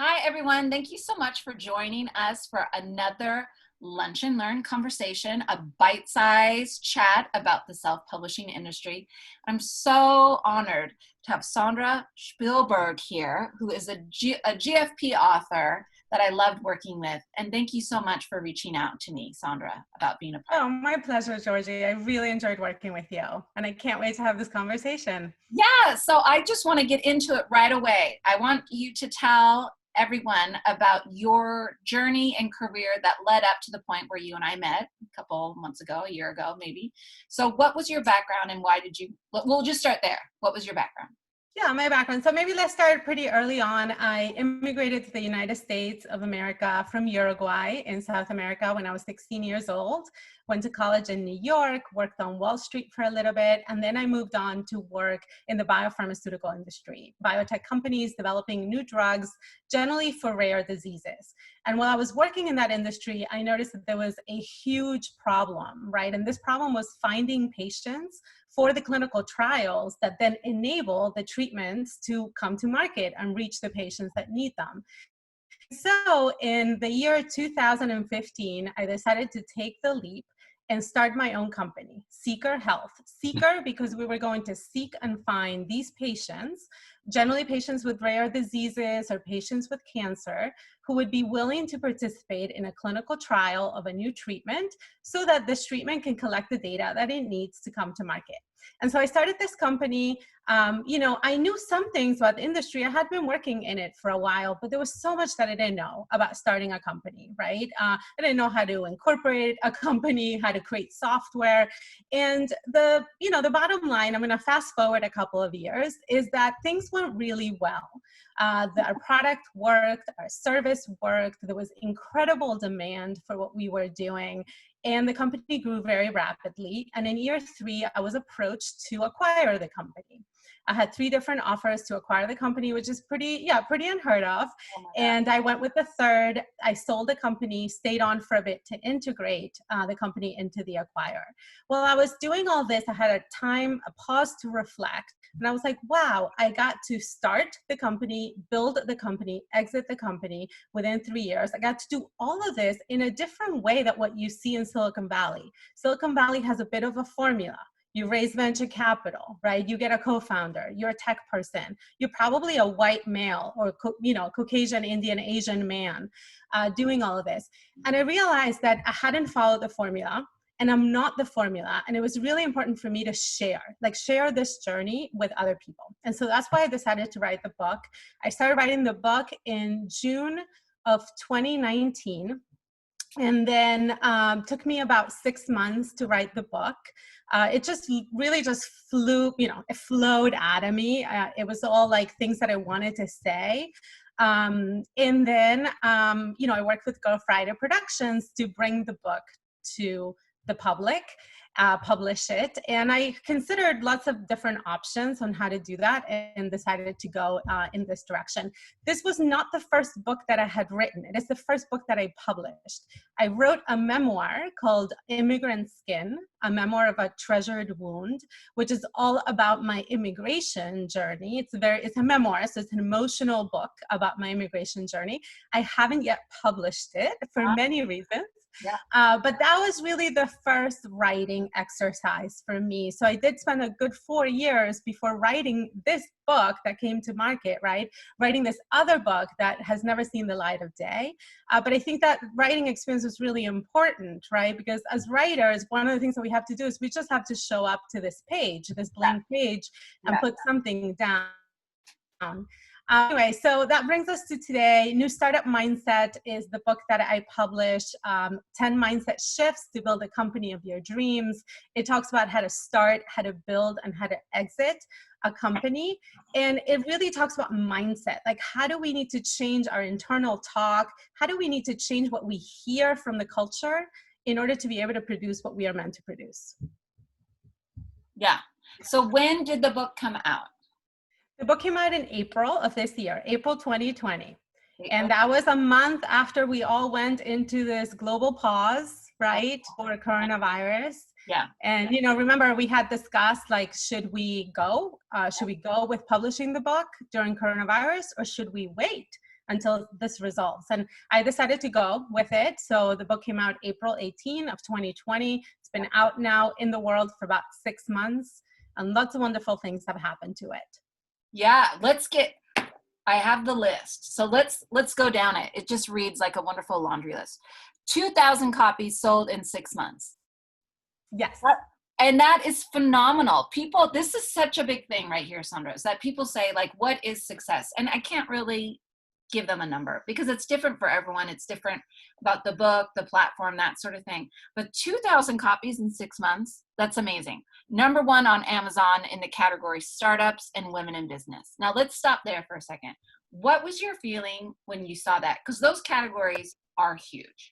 Hi, everyone. Thank you so much for joining us for another Lunch and Learn conversation, a bite-sized chat about the self-publishing industry. I'm so honored to have Sandra Shpilberg here, who is a GFP author that I loved working with. And thank you so much for reaching out to me, Sandra, about being a part. Oh, my pleasure, Georgie. I really enjoyed working with you, and I can't wait to have this conversation. Yeah, so I just want to get into it right away. I want you to tell everyone about your journey and career that led up to the point where you and I met a couple months ago, a year ago, maybe. So what was your background and why did you, we'll just start there. What was your background? Yeah, my background. So maybe let's start pretty early on. I immigrated to the United States of America from Uruguay in South America when I was 16 years old. Went to college in New York, worked on Wall Street for a little bit, and then I moved on to work in the biopharmaceutical industry, biotech companies developing new drugs, generally for rare diseases. And while I was working in that industry, I noticed that there was a huge problem, right? And this problem was finding patients for the clinical trials that then enable the treatments to come to market and reach the patients that need them. So in the year 2015, I decided to take the leap and start my own company, Seeker Health. Seeker, because we were going to seek and find these patients, generally patients with rare diseases or patients with cancer, who would be willing to participate in a clinical trial of a new treatment so that this treatment can collect the data that it needs to come to market. And so I started this company. I knew some things about the industry. I had been working in it for a while, but there was so much that I didn't know about starting a company, right? I didn't know how to incorporate a company, how to create software. And the bottom line, I'm going to fast forward a couple of years, is that things went really well. Our product worked, our service worked. There was incredible demand for what we were doing. And the company grew very rapidly. And in year 3, I was approached to acquire the company. I had 3 different offers to acquire the company, which is pretty unheard of. And I went with the third. I sold the company, stayed on for a bit to integrate the company into the acquirer. While I was doing all this, I had a pause to reflect. And I was like, wow, I got to start the company, build the company, exit the company within 3 years. I got to do all of this in a different way than what you see in Silicon Valley. Silicon Valley has a bit of a formula. You raise venture capital, right? You get a co-founder, you're a tech person. You're probably a white male or, Caucasian, Indian, Asian man doing all of this. And I realized that I hadn't followed the formula. And I'm not the formula. And it was really important for me to share this journey with other people. And so that's why I decided to write the book. I started writing the book in June of 2019. And then took me about 6 months to write the book. It just really just it flowed out of me. It was all like things that I wanted to say. And then, I worked with Gulf Rider Productions to bring the book to the public, publish it. And I considered lots of different options on how to do that and decided to go in this direction. This was not the first book that I had written. It is the first book that I published. I wrote a memoir called Immigrant Skin, a memoir of a treasured wound, which is all about my immigration journey. It's a memoir, so it's an emotional book about my immigration journey. I haven't yet published it for many reasons. Yeah. But that was really the first writing exercise for me. So I did spend a good 4 years before writing this book that came to market, right? Writing this other book that has never seen the light of day. But I think that writing experience was really important, right? Because as writers, one of the things that we have to do is we just have to show up to this page, this blank page, and put something down. Anyway, so that brings us to today. New Startup Mindset is the book that I published, 10 Mindset Shifts to Build a Company of Your Dreams. It talks about how to start, how to build, and how to exit a company. And it really talks about mindset. Like, how do we need to change our internal talk? How do we need to change what we hear from the culture in order to be able to produce what we are meant to produce? Yeah. So when did the book come out? The book came out in April of this year, April 2020. And that was a month after we all went into this global pause, right, for coronavirus. Yeah. And, remember we had discussed, like, should we go with publishing the book during coronavirus, or should we wait until this resolves. And I decided to go with it. So the book came out April 18 of 2020. It's been out now in the world for about 6 months, and lots of wonderful things have happened to it. Yeah, I have the list. So let's go down it. It just reads like a wonderful laundry list. 2,000 copies sold in 6 months. Yes. And that is phenomenal. People, this is such a big thing right here, Sandra, is that people say, like, what is success? And I can't really give them a number because it's different for everyone. It's different about the book, the platform, that sort of thing. But 2,000 copies in 6 months, that's amazing. Number 1 on Amazon in the category startups and women in business. Now let's stop there for a second. What was your feeling when you saw that? Because those categories are huge.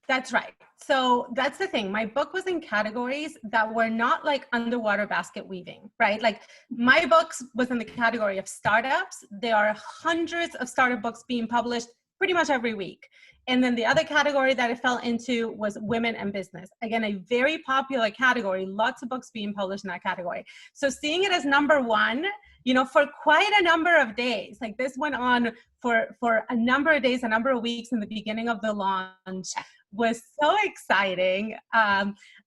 That's right. So that's the thing. My book was in categories that were not like underwater basket weaving, right? Like my books was in the category of startups. There are hundreds of startup books being published pretty much every week. And then the other category that it fell into was women and business. Again, a very popular category, lots of books being published in that category. So seeing it as number 1, you know, for quite a number of days, like this went on for a number of days, a number of weeks in the beginning of the launch, was so exciting.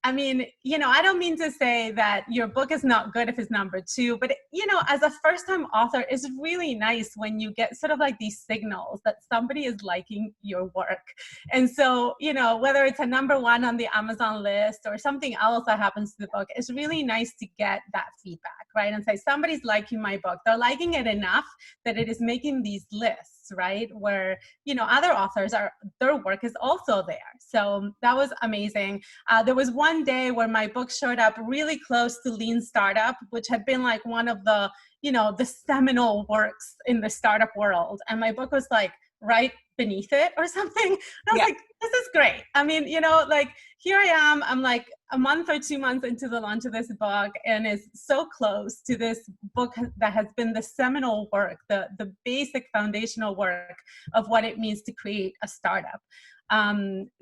I mean, you know, I don't mean to say that your book is not good if it's number 2, but, you know, as a first-time author, it's really nice when you get sort of like these signals that somebody is liking your work. And so, you know, whether it's a number 1 on the Amazon list or something else that happens to the book, it's really nice to get that feedback, right? And say, somebody's liking my book. They're liking it enough that it is making these lists, right? Where, you know, other authors their work is also there. So that was amazing. There was one day where my book showed up really close to Lean Startup, which had been like one of the, you know, the seminal works in the startup world. And my book was like right beneath it or something. And I was like, this is great. I mean, you know, like here I am, I'm like a month or 2 months into the launch of this book, and it's so close to this book that has been the seminal work, the basic foundational work of what it means to create a startup.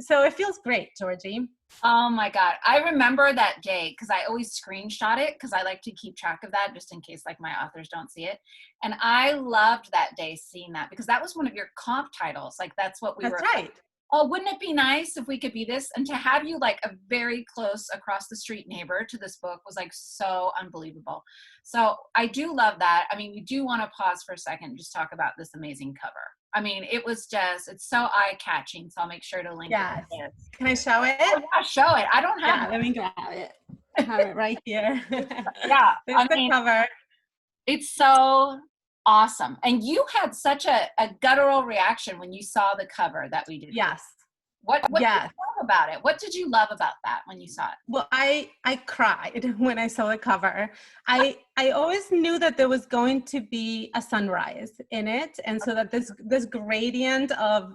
So it feels great, Georgie. Oh my God. I remember that day because I always screenshot it because I like to keep track of that just in case like my authors don't see it. And I loved that day seeing that because that was one of your comp titles. Like that's what we That's were. Right. Oh, wouldn't it be nice if we could be this? And to have you like a very close across the street neighbor to this book was like so unbelievable. So I do love that. I mean, we do want to pause for a second and just talk about this amazing cover. I mean, it's so eye-catching. So I'll make sure to link Yes. it. Can I show it? Oh, yeah, show it. I don't have it. Let me grab it. I have it right here. Yeah. There's the cover. It's so awesome. And you had such a guttural reaction when you saw the cover that we did. Yes. What did you love about it? What did you love about that when you saw it? Well, I cried when I saw the cover. I always knew that there was going to be a sunrise in it, and so that this gradient of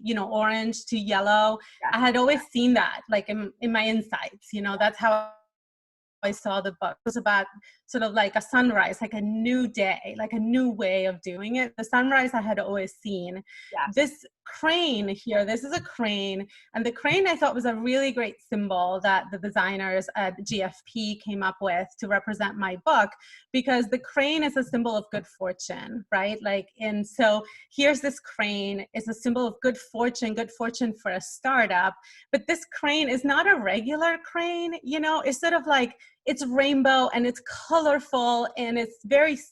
you know, orange to yellow, I had always seen that like in my insights. You know, that's how I saw the book. It was about sort of like a sunrise, like a new day, like a new way of doing it. The sunrise I had always seen. Yes. This crane here, this is a crane. And the crane I thought was a really great symbol that the designers at GFP came up with to represent my book, because the crane is a symbol of good fortune, right? Like, and so here's this crane, it's a symbol of good fortune for a startup. But this crane is not a regular crane, you know, it's sort of like, it's rainbow and it's colorful and it's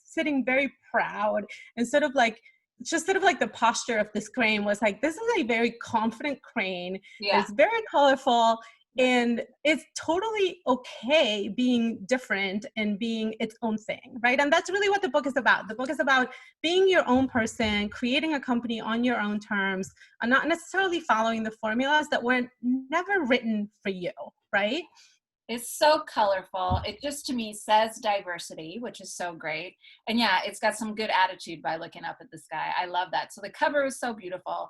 sitting very proud, and sort of like, just sort of like the posture of this crane was like, this is a very confident crane. Yeah. It's very colorful and it's totally okay being different and being its own thing, right? And that's really what the book is about. The book is about being your own person, creating a company on your own terms, and not necessarily following the formulas that were never written for you, right? It's so colorful. It just, to me, says diversity, which is so great. And yeah, it's got some good attitude by looking up at the sky. I love that. So the cover is so beautiful.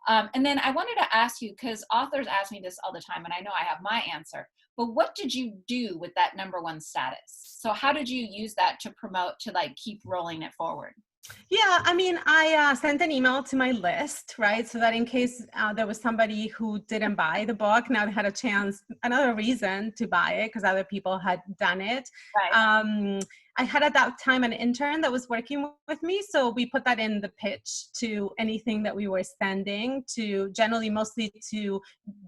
And then I wanted to ask you, because authors ask me this all the time, and I know I have my answer, but what did you do with that #1 status? So how did you use that to promote, to like keep rolling it forward? Yeah, I mean, I sent an email to my list, right? So that in case there was somebody who didn't buy the book, now they had a chance, another reason to buy it because other people had done it. Right. I had at that time an intern that was working with me. So we put that in the pitch to anything that we were sending, to generally mostly to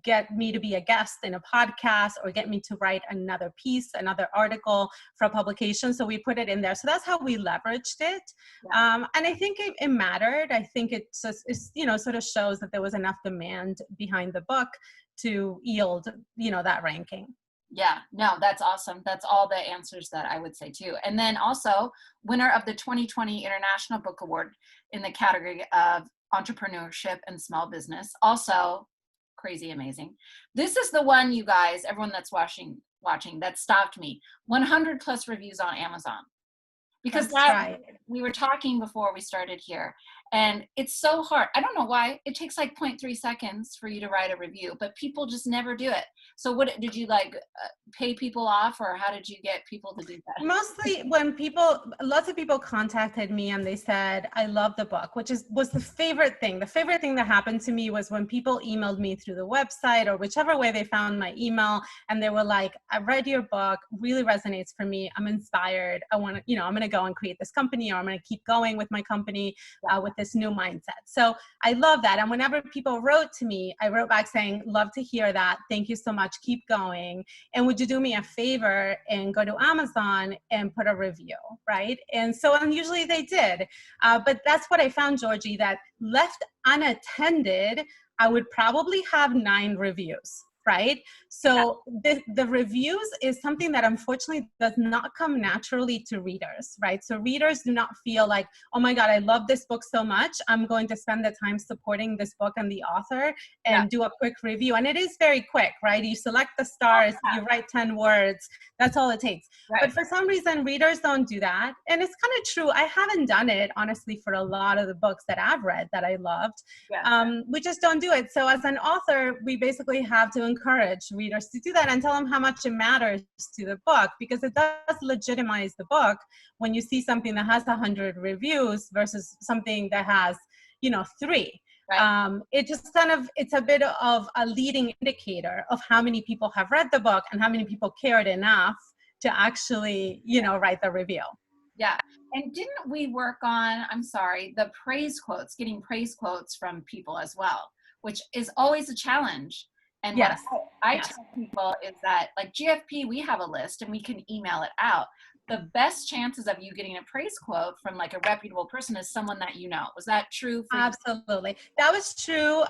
get me to be a guest in a podcast or get me to write another piece, another article for a publication. So we put it in there. So that's how we leveraged it. Yeah. And I think it mattered. I think it just, sort of shows that there was enough demand behind the book to yield, that ranking. Yeah, no, that's awesome. That's all the answers that I would say too. And then also winner of the 2020 International Book Award in the category of entrepreneurship and small business. Also crazy amazing. This is the one, you guys, everyone that's watching that stopped me. 100 plus reviews on Amazon. Because we were talking before we started here, and it's so hard. I don't know why. It takes like 0.3 seconds for you to write a review, but people just never do it. So what did you pay people off, or how did you get people to do that? Mostly when lots of people contacted me and they said, I love the book, which was the favorite thing. The favorite thing that happened to me was when people emailed me through the website or whichever way they found my email. And they were like, I read your book, really resonates for me. I'm inspired. I want to, I'm going to go and create this company, or I'm going to keep going with my company with this new mindset. So I love that. And whenever people wrote to me, I wrote back saying, love to hear that. Thank you so much. Keep going. And would you do me a favor and go to Amazon and put a review, right? And usually they did. But that's what I found, Georgie, that left unattended, I would probably have 9 reviews. Right? So the reviews is something that unfortunately does not come naturally to readers, right? So readers do not feel like, oh my God, I love this book so much, I'm going to spend the time supporting this book and the author and do a quick review. And it is very quick, right? You select the stars, you write 10 words, that's all it takes. Right. But for some reason, readers don't do that. And it's kind of true. I haven't done it, honestly, for a lot of the books that I've read that I loved. We just don't do it. So as an author, we basically have to encourage readers to do that and tell them how much it matters to the book, because it does legitimize the book when you see something that has 100 reviews versus something that has 3. Right. It's a bit of a leading indicator of how many people have read the book and how many people cared enough to actually write the review. Yeah. And didn't we work on, the praise quotes, getting praise quotes from people as well, which is always a challenge. And yes. what I tell people is that, like GFP, we have a list and we can email it out. The best chances of you getting a praise quote from like a reputable person is someone that you know. Was that true for you? Absolutely. That was true,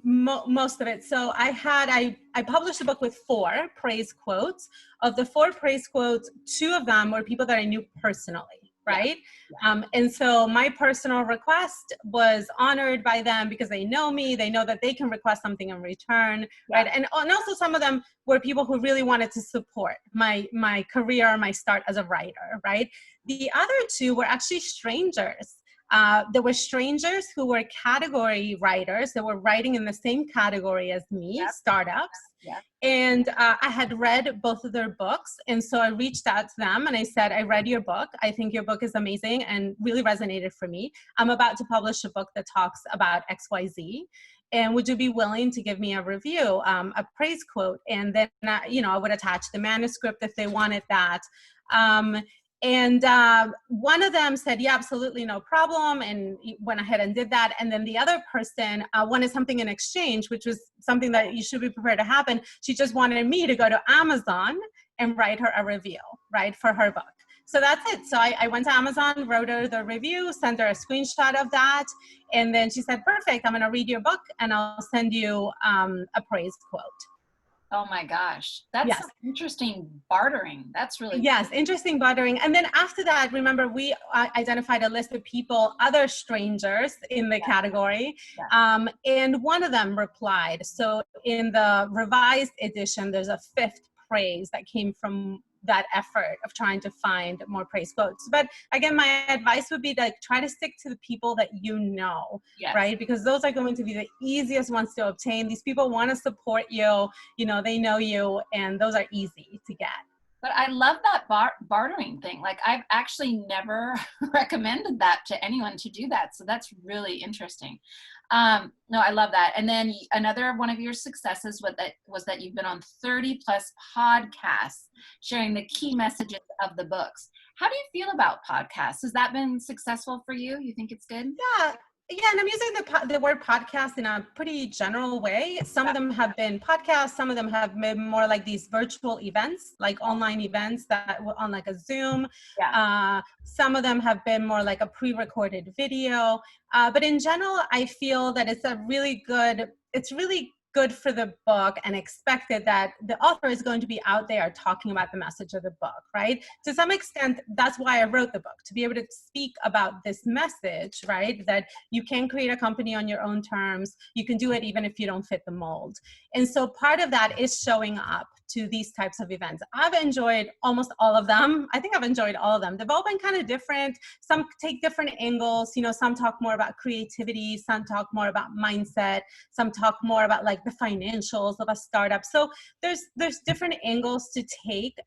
most of it. So I published a book with 4 praise quotes. Of the 4 praise quotes, 2 of them were people that I knew personally. Right. Yeah. And so my personal request was honored by them because they know me. They know that they can request something in return. Yeah. Right. And also some of them were people who really wanted to support my career, my start as a writer. Right. The other 2 were actually strangers. There were strangers who were category writers that were writing in the same category as me, startups. Yep. And I had read both of their books. And so I reached out to them and I said, I read your book. I think your book is amazing and really resonated for me. I'm about to publish a book that talks about XYZ. And would you be willing to give me a review, a praise quote? And then, I would attach the manuscript if they wanted that. And one of them said, yeah, absolutely, no problem, and went ahead and did that. And then the other person wanted something in exchange, which was something that you should be prepared to happen. She just wanted me to go to Amazon and write her a review, right, for her book. So that's it. So I went to Amazon, wrote her the review, sent her a screenshot of that. And then she said, perfect, I'm going to read your book and I'll send you a praise quote. Oh my gosh. That's some interesting bartering. That's really cool. Interesting bartering. And then after that, remember, we identified a list of people, other strangers in the category. Yeah. And one of them replied. So in the revised edition, there's a 5th praise that came from that effort of trying to find more praise quotes. But again, my advice would be to try to stick to the people that you know, right? Because those are going to be the easiest ones to obtain. These people want to support you, they know you, and those are easy to get. But I love that bartering thing. Like, I've actually never recommended that to anyone to do that. So that's really interesting. No, I love that. And then another one of your successes was that you've been on 30 plus podcasts sharing the key messages of the books. How do you feel about podcasts? Has that been successful for you? You think it's good? Yeah. Yeah, and I'm using the word podcast in a pretty general way. Some of them have been podcasts. Some of them have been more like these virtual events, like online events that were on like a Zoom. Yeah. Some of them have been more like a pre-recorded video. But in general, I feel that it's really good for the book and expected that the author is going to be out there talking about the message of the book, right? To some extent, that's why I wrote the book, to be able to speak about this message, right? That you can create a company on your own terms. You can do it even if you don't fit the mold. And so part of that is showing up to these types of events. I've enjoyed almost all of them. I think I've enjoyed all of them. They've all been kind of different. Some take different angles. Some talk more about creativity. Some talk more about mindset. Some talk more about like the financials of a startup. So there's different angles to take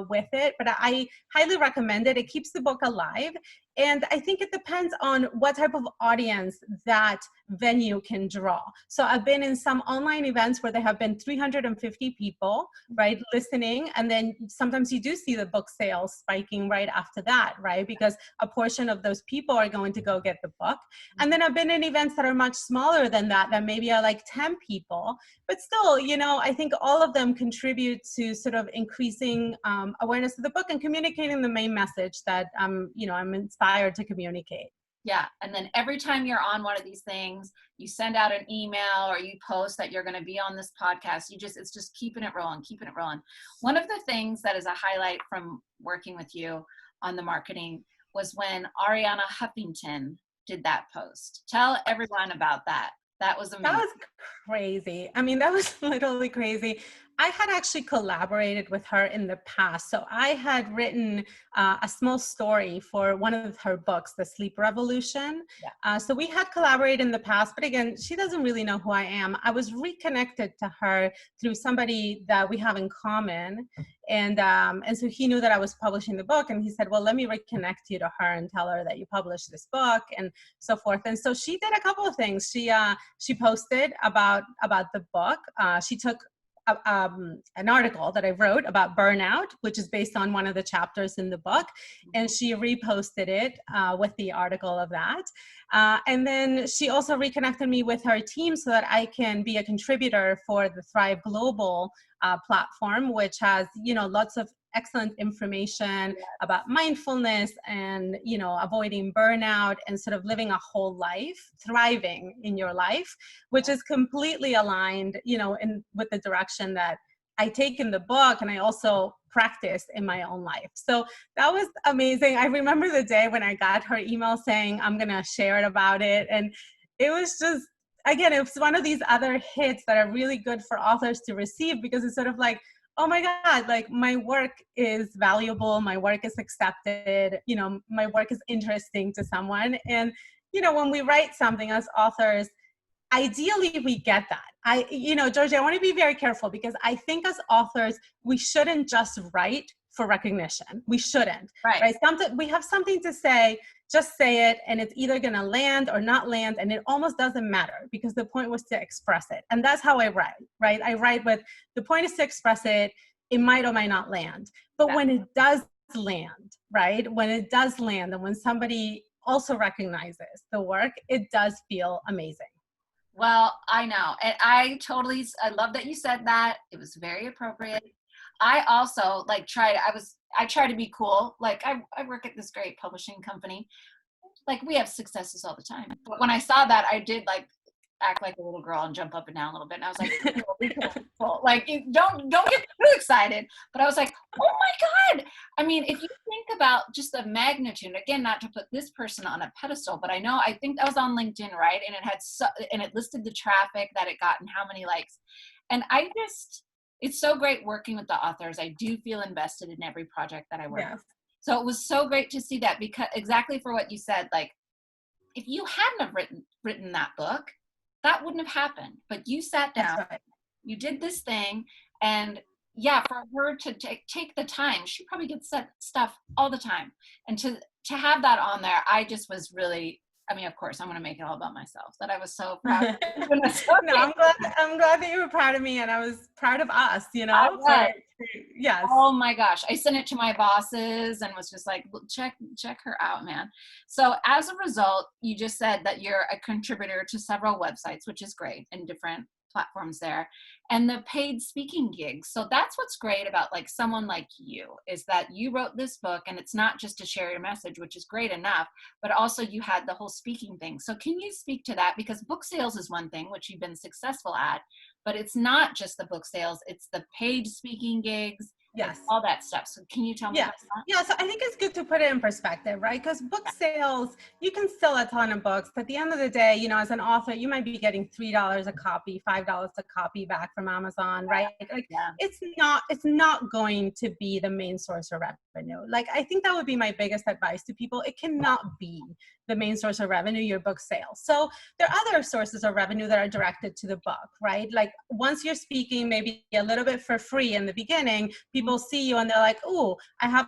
with it, but I highly recommend it. It keeps the book alive. And I think it depends on what type of audience that venue can draw. So I've been in some online events where there have been 350 people, right, listening. And then sometimes you do see the book sales spiking right after that, right? Because a portion of those people are going to go get the book. And then I've been in events that are much smaller than that maybe are like 10 people. But still, I think all of them contribute to sort of increasing awareness of the book and communicating the main message that I'm inspired to communicate. Yeah. And then every time you're on one of these things, you send out an email or you post that you're going to be on this podcast. It's just keeping it rolling, keeping it rolling. One of the things that is a highlight from working with you on the marketing was when Ariana Huffington did that post. Tell everyone about that. That was amazing. That was crazy. I mean, that was literally crazy. I had actually collaborated with her in the past. So I had written a small story for one of her books, The Sleep Revolution. Yeah. So we had collaborated in the past, but again, she doesn't really know who I am. I was reconnected to her through somebody that we have in common. And so he knew that I was publishing the book, and he said, well, let me reconnect you to her and tell her that you published this book and so forth. And so she did a couple of things. She posted about the book. She took an article that I wrote about burnout, which is based on one of the chapters in the book, and she reposted it with the article of that. And then she also reconnected me with her team so that I can be a contributor for the Thrive Global platform, which has lots of excellent information about mindfulness and avoiding burnout and sort of living a whole life, thriving in your life, which is completely aligned with the direction that I take in the book and I also practice in my own life. So that was amazing. I remember the day when I got her email saying I'm gonna share it about it, and it was just, again, it's one of these other hits that are really good for authors to receive, because it's sort of like, oh my God, like my work is valuable, my work is accepted, my work is interesting to someone. And, when we write something as authors, ideally we get that. Georgie, I want to be very careful, because I think as authors, we shouldn't just write for recognition. We shouldn't, right? We have something to say, just say it, and it's either going to land or not land, and it almost doesn't matter, because the point was to express it. And that's how I write, right? I write with, the point is to express it. It might or might not land. But when it does land, right? When it does land, and when somebody also recognizes the work, it does feel amazing. Well, I know. And I love that you said that. It was very appropriate. I also I try to be cool. Like I work at this great publishing company. Like we have successes all the time. But when I saw that, I did act like a little girl and jump up and down a little bit. And I was like, cool. Like don't get too excited. But I was like, oh my God. I mean, if you think about just the magnitude, again, not to put this person on a pedestal, but I think that was on LinkedIn, right? And it had and it listed the traffic that it got and how many likes. And it's so great working with the authors. I do feel invested in every project that I work with. So it was so great to see that, because exactly for what you said, like if you hadn't have written that book, that wouldn't have happened. But you sat down, you did this thing, and for her to take the time, she probably gets stuff all the time. And to have that on there, I just was really I mean, of course, I'm going to make it all about myself, that I was so proud of you. No, I'm glad that you were proud of me, and I was proud of us, I for was. yes. Oh my gosh. I sent it to my bosses and was just like, "Look, check her out, man." So as a result, you just said that you're a contributor to several websites, which is great, and different platforms there, and the paid speaking gigs. So that's what's great about like someone like you, is that you wrote this book, and it's not just to share your message, which is great enough, but also you had the whole speaking thing. So can you speak to that? Because book sales is one thing, which you've been successful at, but it's not just the book sales, it's the paid speaking gigs, it's Yes. all that stuff. So can you tell me Yeah. about that? Yeah. So I think it's good to put it in perspective, right? Because book sales, you can sell a ton of books. At the end of the day, as an author, you might be getting $3 a copy, $5 a copy back from Amazon, right? Like Yeah. it's not going to be the main source of revenue. Like I think that would be my biggest advice to people. It cannot be the main source of revenue, your book sales. So there are other sources of revenue that are directed to the book, right? Like once you're speaking maybe a little bit for free in the beginning, people see you and they're like, "Oh, I have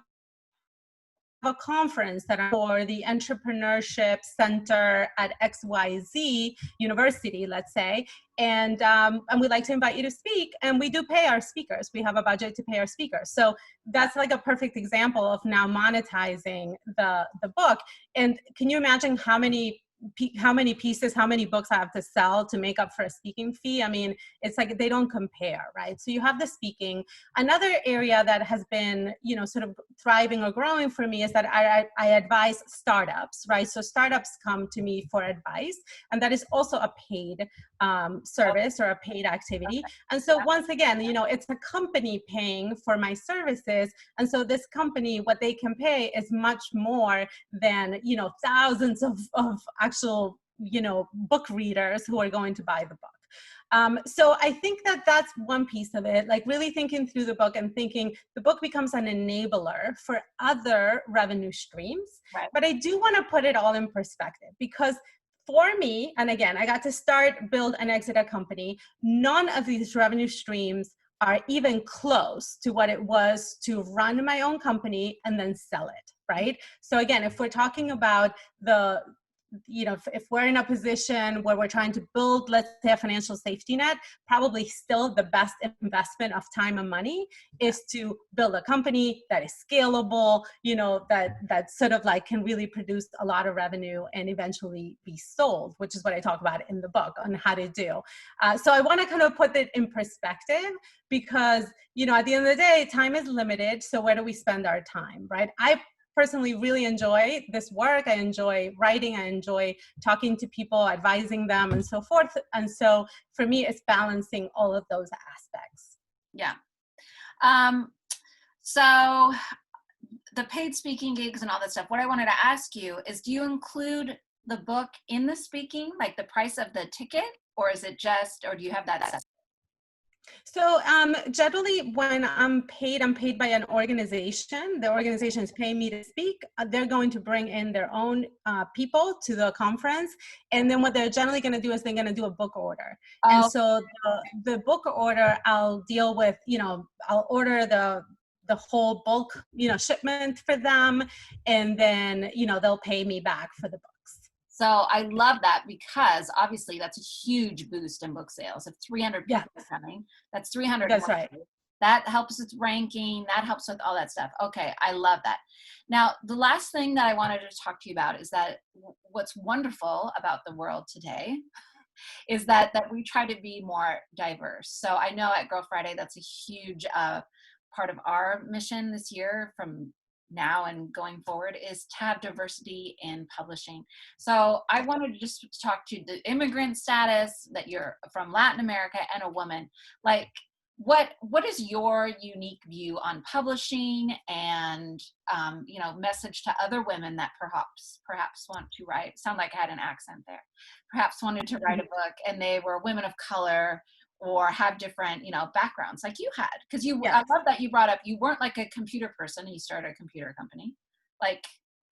a conference that I'm for the entrepreneurship center at XYZ University, let's say, and we'd like to invite you to speak. And we do pay our speakers. We have a budget to pay our speakers. So that's like a perfect example of now monetizing the book. And can you imagine how many pieces, how many books I have to sell to make up for a speaking fee? I mean, it's like they don't compare, right? So you have the speaking. Another area that has been, sort of thriving or growing for me is that I advise startups, right? So startups come to me for advice, and that is also a paid service or a paid activity. And so once again, it's a company paying for my services. And so this company, what they can pay is much more than, thousands of actual, book readers who are going to buy the book. So I think that that's one piece of it, like really thinking through the book and thinking the book becomes an enabler for other revenue streams. Right. But I do want to put it all in perspective, because for me, and again, I got to start, build, and exit a company. None of these revenue streams are even close to what it was to run my own company and then sell it, right? So again, if we're talking about if we're in a position where we're trying to build, let's say, a financial safety net, probably still the best investment of time and money is to build a company that is scalable, that sort of like can really produce a lot of revenue and eventually be sold, which is what I talk about in the book on how to do. So I want to kind of put it in perspective, because, at the end of the day, time is limited. So where do we spend our time, right? I personally really enjoy this work. I enjoy writing. I enjoy talking to people, advising them, and so forth. And so for me, it's balancing all of those aspects. Yeah. So the paid speaking gigs and all that stuff, what I wanted to ask you is, do you include the book in the speaking, like the price of the ticket, or is it just, or do you have that set? So generally, when I'm paid by an organization. The organization is paying me to speak. They're going to bring in their own people to the conference. And then what they're generally going to do is they're going to do a book order. And so the book order, I'll deal with, I'll order the whole bulk, shipment for them. And then, they'll pay me back for the books. So I love that, because obviously that's a huge boost in book sales. If 300 people are coming, that's 300. That's right. That helps with ranking. That helps with all that stuff. Okay, I love that. Now, the last thing that I wanted to talk to you about is that what's wonderful about the world today is that we try to be more diverse. So I know at Girl Friday, that's a huge part of our mission this year, from now and going forward, is to have diversity in publishing. So I wanted to just talk to the immigrant status, that you're from Latin America and a woman. Like, what is your unique view on publishing, and message to other women that perhaps want to write? Sound like I had an accent there. Perhaps wanted to write a book, and they were women of color, or have different, backgrounds like you had. Because I love that you brought up, you weren't like a computer person and you started a computer company.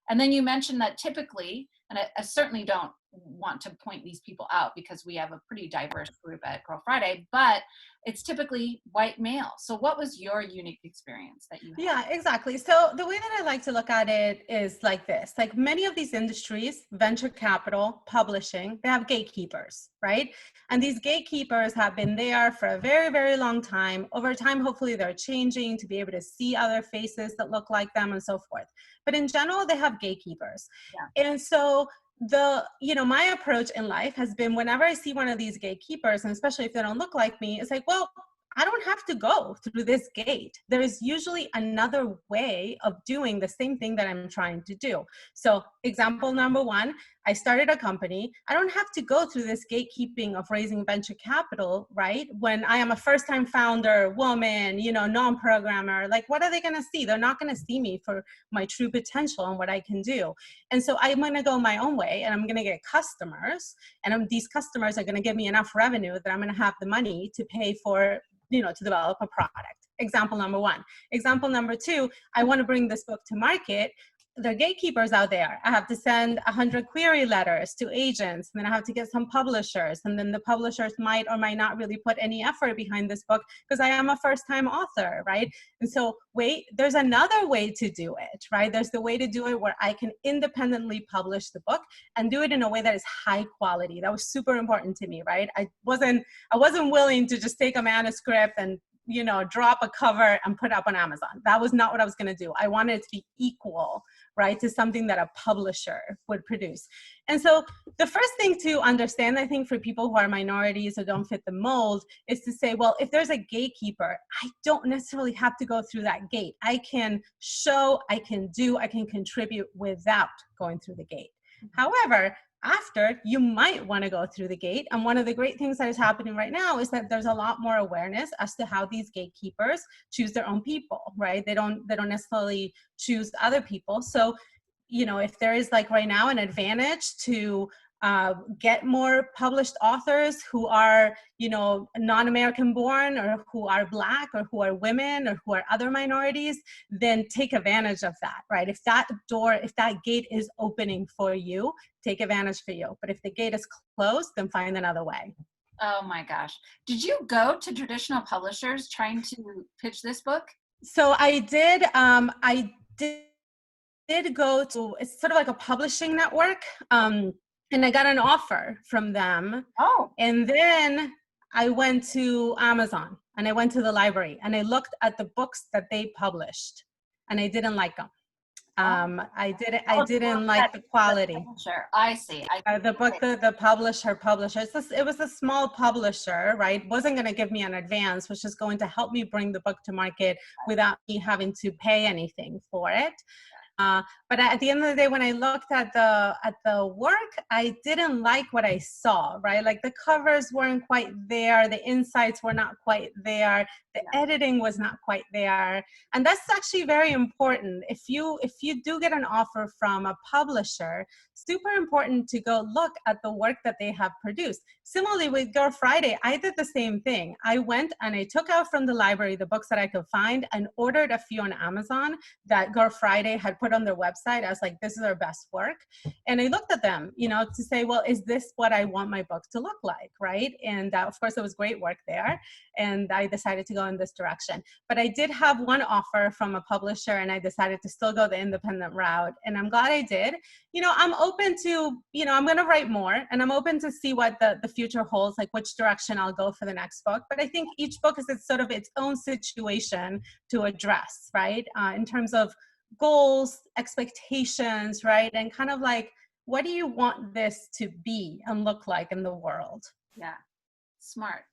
And then you mentioned that typically, and I certainly don't want to point these people out because we have a pretty diverse group at Girl Friday, but it's typically white male. So what was your unique experience that you had? Yeah, exactly. So the way that I like to look at it is like this, like many of these industries, venture capital, publishing, they have gatekeepers, right? And these gatekeepers have been there for a very, very long time. Over time, hopefully they're changing to be able to see other faces that look like them and so forth. But in general, they have gatekeepers. Yeah. And so my approach in life has been whenever I see one of these gatekeepers, and especially if they don't look like me, it's like, well, I don't have to go through this gate. There is usually another way of doing the same thing that I'm trying to do. So example number one, I started a company. I don't have to go through this gatekeeping of raising venture capital, right? When I am a first-time founder, woman, non-programmer, like what are they going to see? They're not going to see me for my true potential and what I can do. And so I'm going to go my own way, and I'm going to get customers, and these customers are going to give me enough revenue that I'm going to have the money to pay for to develop a product. Example number one. Example number two, I want to bring this book to market. There are gatekeepers out there. I have to send 100 query letters to agents, and then I have to get some publishers, and then the publishers might or might not really put any effort behind this book because I am a first-time author, right? And so there's another way to do it, right? There's the way to do it where I can independently publish the book and do it in a way that is high quality. That was super important to me, right? I wasn't willing to just take a manuscript and drop a cover and put up on Amazon. That was not what I was going to do. I wanted it to be equal, right, to something that a publisher would produce. And so the first thing to understand, I think, for people who are minorities or don't fit the mold is to say, well, if there's a gatekeeper, I don't necessarily have to go through that gate. I can show, I can contribute without going through the gate. However, after, you might want to go through the gate. And one of the great things that is happening right now is that there's a lot more awareness as to how these gatekeepers choose their own people, right? They don't necessarily choose other people. So, if there is like right now an advantage to get more published authors who are, non-American born, or who are Black, or who are women, or who are other minorities, then take advantage of that, right? If that gate is opening for you, take advantage for you. But if the gate is closed, then find another way. Oh my gosh. Did you go to traditional publishers trying to pitch this book? So I did go to, it's sort of like a publishing network. And I got an offer from them. Oh. And then I went to Amazon, and I went to the library, and I looked at the books that they published, and I didn't like them. I didn't like the quality. I see. The book, the publisher. It was a small publisher, right? Wasn't going to give me an advance, which is going to help me bring the book to market without me having to pay anything for it. But at the end of the day, when I looked at the work, I didn't like what I saw, right? Like the covers weren't quite there. The insights were not quite there. The editing was not quite there. And that's actually very important. If you do get an offer from a publisher, super important to go look at the work that they have produced. Similarly with Girl Friday, I did the same thing. I went and I took out from the library the books that I could find and ordered a few on Amazon that Girl Friday had put on their website. I was like, this is our best work. And I looked at them, to say, well, is this what I want my book to look like, right? And of course, it was great work there. And I decided to go in this direction. But I did have one offer from a publisher, and I decided to still go the independent route. And I'm glad I did. I'm open to, I'm going to write more, and I'm open to see what the future holds, like which direction I'll go for the next book. But I think each book is sort of its own situation to address, right? In terms of goals, expectations, right? And kind of like, what do you want this to be and look like in the world? Yeah, smart.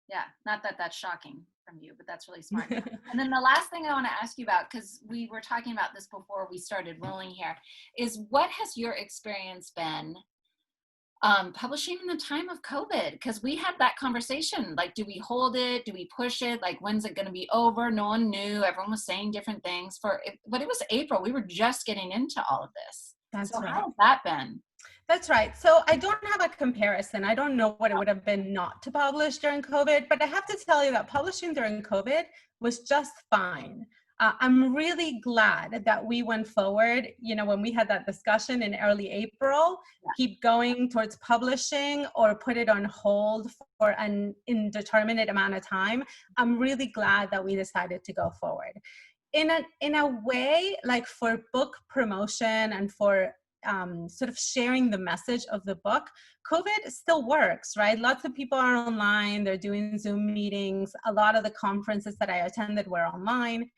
Yeah, not that that's shocking from you, but that's really smart. And then the last thing I want to ask you about, because we were talking about this before we started rolling here, is what has your experience been publishing in the time of COVID? Because we had that conversation, like, do we hold it? Do we push it? Like, when's it going to be over? No one knew. Everyone was saying different things but it was April. We were just getting into all of this. That's so right. How has that been? That's right. So I don't have a comparison. I don't know what it would have been not to publish during COVID, but I have to tell you that publishing during COVID was just fine. I'm really glad that we went forward, when we had that discussion in early April, keep going towards publishing or put it on hold for an indeterminate amount of time. I'm really glad that we decided to go forward. In a way, like for book promotion and for sort of sharing the message of the book, COVID still works, right? Lots of people are online, they're doing Zoom meetings. A lot of the conferences that I attended were online.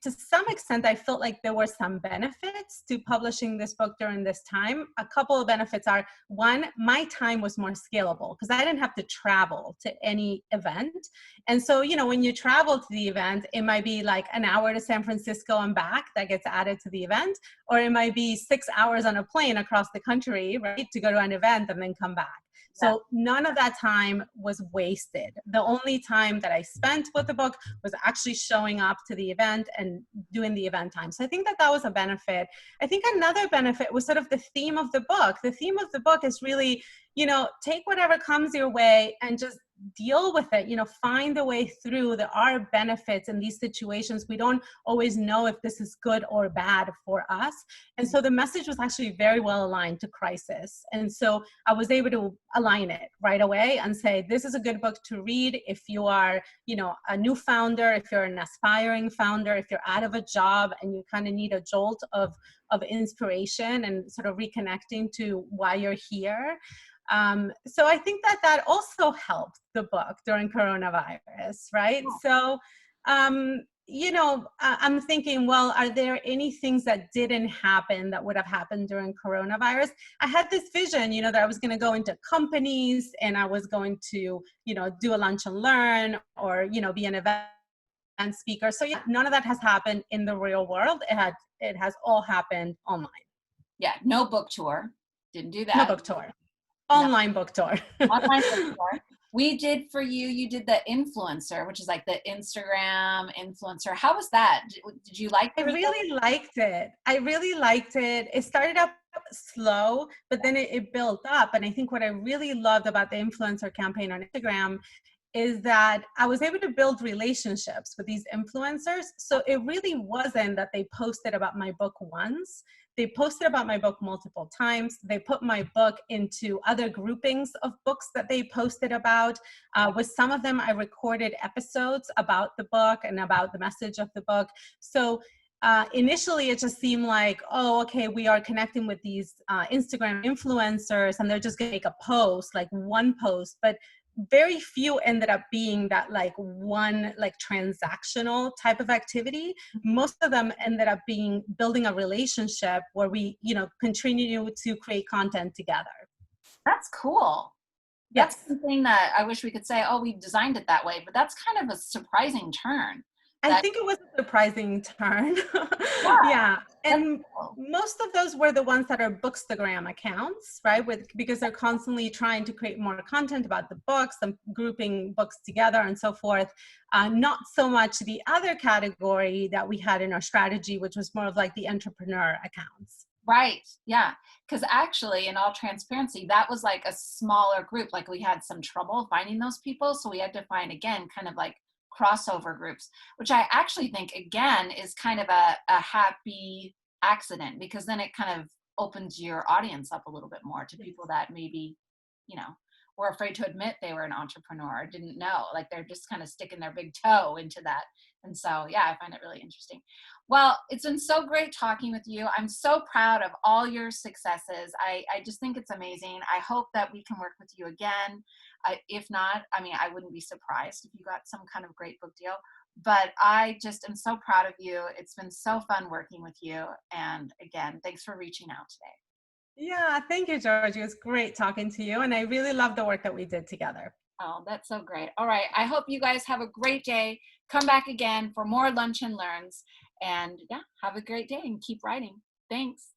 To some extent, I felt like there were some benefits to publishing this book during this time. A couple of benefits are, one, my time was more scalable because I didn't have to travel to any event. And so, when you travel to the event, it might be like an hour to San Francisco and back that gets added to the event, or it might be 6 hours on a plane across the country, right, to go to an event and then come back. So none of that time was wasted. The only time that I spent with the book was actually showing up to the event and doing the event time. So I think that was a benefit. I think another benefit was sort of the theme of the book. The theme of the book is really, take whatever comes your way and just deal with it, find a way through. There are benefits in these situations. We don't always know if this is good or bad for us. And so the message was actually very well aligned to crisis. And so I was able to align it right away and say, this is a good book to read if you are, a new founder, if you're an aspiring founder, if you're out of a job and you kind of need a jolt of inspiration and sort of reconnecting to why you're here. So I think that also helped the book during coronavirus, right? So, I'm thinking, well, are there any things that didn't happen that would have happened during coronavirus? I had this vision, that I was going to go into companies and I was going to, do a lunch and learn or, be an event speaker. So none of that has happened in the real world. It has all happened online. Yeah, no book tour. Didn't do that. No book tour. Online book tour. Online book tour. We did for you did the influencer, which is like the Instagram influencer. How was that? Did you like it? I really liked it. It started up slow, but then it built up. And I think what I really loved about the influencer campaign on Instagram is that I was able to build relationships with these influencers. So it really wasn't that they posted about my book once. They posted about my book multiple times. They put my book into other groupings of books that they posted about. With some of them, I recorded episodes about the book and about the message of the book. So initially, it just seemed like, oh, okay, we are connecting with these Instagram influencers and they're just going to make a post, like one post. But very few ended up being that like one like transactional type of activity. Most of them ended up being building a relationship where we, continue to create content together. That's cool. Yes. That's something that I wish we could say, oh, we designed it that way, but that's kind of a surprising turn. I think it was a surprising turn. Yeah. And cool. Most of those were the ones that are Bookstagram accounts, right? Because they're constantly trying to create more content about the books and grouping books together and so forth. Not so much the other category that we had in our strategy, which was more of like the entrepreneur accounts. Right. Yeah. Because actually, in all transparency, that was like a smaller group. Like we had some trouble finding those people. So we had to find, again, kind of like crossover groups, which I actually think, again, is kind of a happy accident, because then it kind of opens your audience up a little bit more to people that maybe, were afraid to admit they were an entrepreneur, didn't know, like they're just kind of sticking their big toe into that. And so, yeah, I find it really interesting. Well, it's been so great talking with you. I'm so proud of all your successes. I just think it's amazing. I hope that we can work with you again. If not, I wouldn't be surprised if you got some kind of great book deal. But I just am so proud of you. It's been so fun working with you. And again, thanks for reaching out today. Yeah, thank you, Georgie. It was great talking to you. And I really love the work that we did together. Oh, that's so great. All right. I hope you guys have a great day. Come back again for more Lunch and Learns. And yeah, have a great day and keep writing. Thanks.